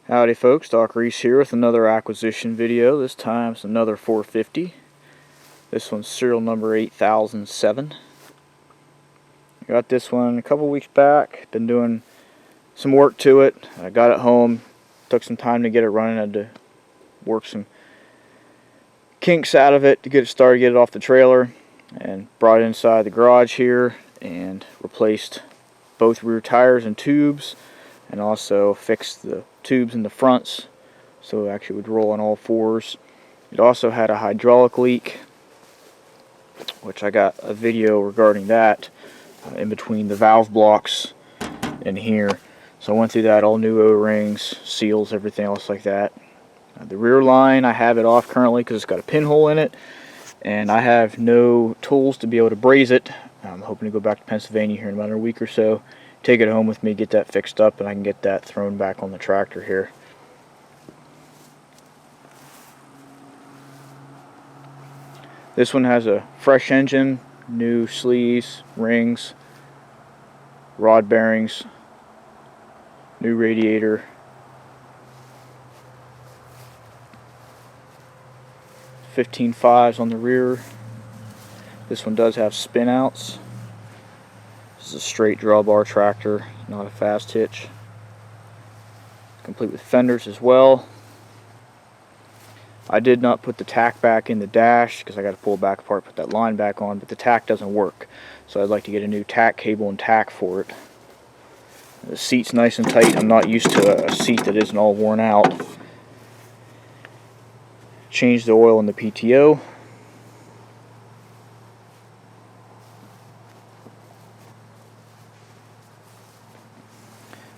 Howdy folks, Doc Reese here with another acquisition video. This time it's another 450. This one's serial number 8007. I got this one a couple weeks back. Been doing some work to it. I got it home. Took some time to get it running. I had to work some kinks out of it to get it started, get it off the trailer. And brought it inside the garage here and replaced both rear tires and tubes. And also fixed the tubes in the fronts so it actually would roll on all fours. It also had a hydraulic leak, which I got a video regarding that in between the valve blocks in here. So I went through that, all new O-rings, seals, everything else like that. The rear line, I have it off currently because it's got a pinhole in it, and I have no tools to be able to braze it. I'm hoping to go back to Pennsylvania here in about a week or so, take it home with me, get that fixed up, and I can get that thrown back on the tractor here. This one has a fresh engine, new sleeves, rings, rod bearings, new radiator. .15.5s on the rear. This one does have spin outs. This is a straight drawbar tractor, not a fast hitch. Complete with fenders as well. I did not put the tack back in the dash because I got to pull it back apart, put that line back on, but the tack doesn't work. So I'd like to get a new tack cable and tack for it. The seat's nice and tight. I'm not used to a seat that isn't all worn out. Changed the oil in the PTO.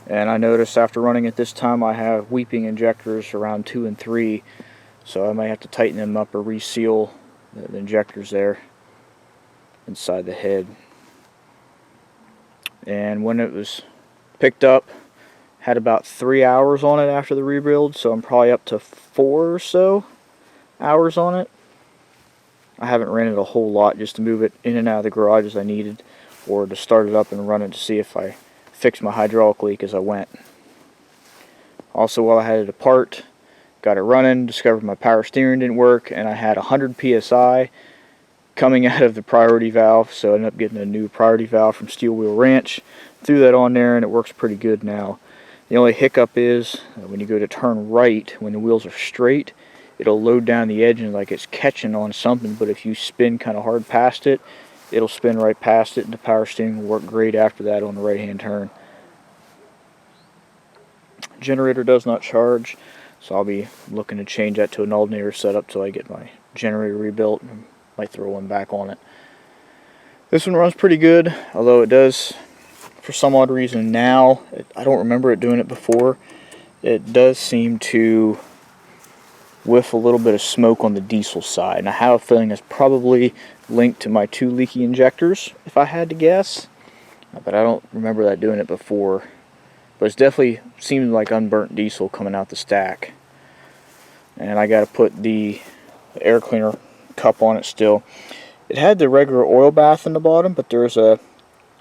And I noticed after running it this time I have weeping injectors around 2 and 3, so I might have to tighten them up or reseal the injectors there inside the head. And when it was picked up, had about 3 hours on it after the rebuild, so I'm probably up to 4 or so hours on it. I haven't ran it a whole lot just to move it in and out of the garage as I needed, or to start it up and run it to see if I fixed my hydraulic leak as I went. Also, while I had it apart, got it running, discovered my power steering didn't work, and I had 100 psi coming out of the priority valve, so I ended up getting a new priority valve from Steel Wheel Ranch. Threw that on there and it works pretty good now. The only hiccup is when you go to turn right, when the wheels are straight, it'll load down the edge and like it's catching on something, but if you spin kind of hard past it, it'll spin right past it, and the power steering will work great after that on the right hand turn. Generator does not charge, so I'll be looking to change that to an alternator setup till I get my generator rebuilt, and might throw one back on it. This one runs pretty good, although it does, for some odd reason now, I don't remember it doing it before, it does seem to whiff a little bit of smoke on the diesel side, and I have a feeling it's probably linked to my 2 leaky injectors, if I had to guess, but I don't remember that doing it before. But it's definitely seemed like unburnt diesel coming out the stack. And I got to put the air cleaner cup on it still. It had the regular oil bath in the bottom, but there's a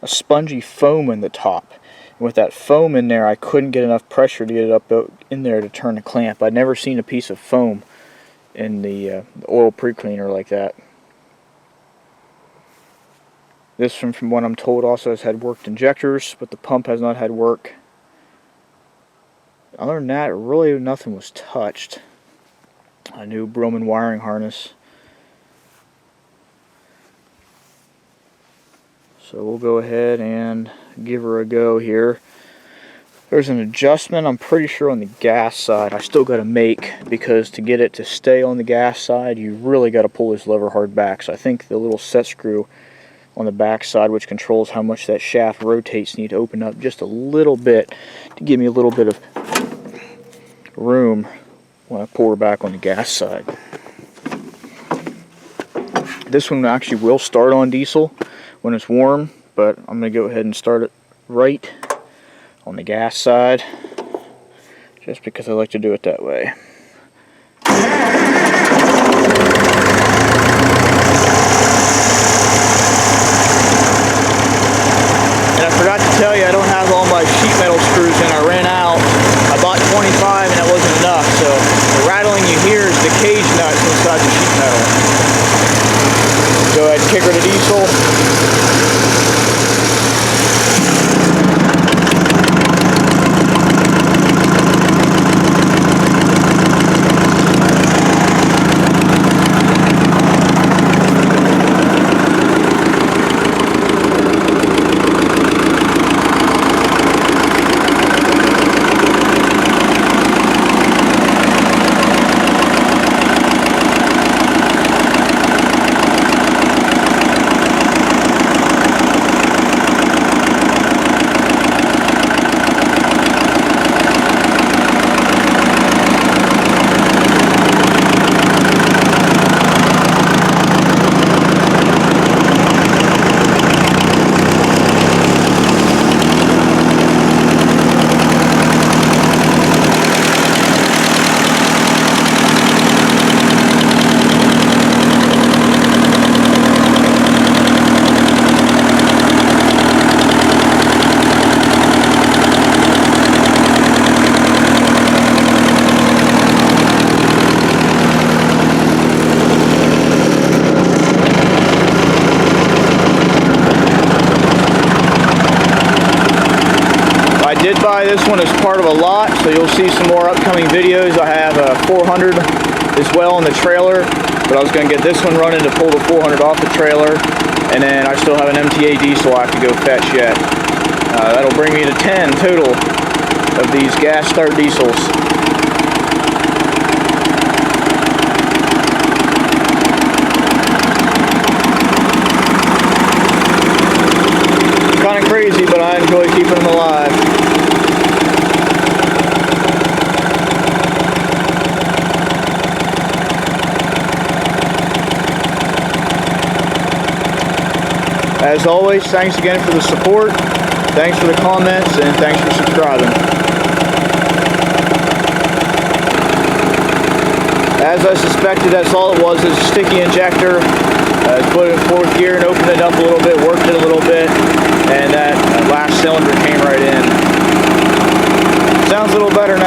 spongy foam in the top. And with that foam in there, I couldn't get enough pressure to get it up in there to turn the clamp. I'd never seen a piece of foam in the oil pre-cleaner like that. This one, from what I'm told, also has had worked injectors, but the pump has not had work. Other than that, really nothing was touched. A new Broman wiring harness. So we'll go ahead and give her a go here. There's an adjustment, I'm pretty sure, on the gas side I still got to make, because to get it to stay on the gas side, you really got to pull this lever hard back. So I think the little set screw on the back side, which controls how much that shaft rotates, need to open up just a little bit to give me a little bit of room when I pour back on the gas side. This one actually will start on diesel when it's warm, but I'm going to go ahead and start it right on the gas side just because I like to do it that way. And I forgot to tell you, I don't have all my sheet metal screws in. I ran out. I bought 25 and did buy this one as part of a lot, so you'll see some more upcoming videos. I have a 400 as well in the trailer, but I was going to get this one running to pull the 400 off the trailer, and then I still have an MTA diesel I have to go fetch yet. That'll bring me to 10 total of these gas start diesels. Kind of crazy, but I enjoy keeping them alive. As always, thanks again for the support, thanks for the comments, and thanks for subscribing. As I suspected, that's all it was, is a sticky injector. Put it in fourth gear and opened it up a little bit, worked it a little bit, and that last cylinder came right in. Sounds a little better now.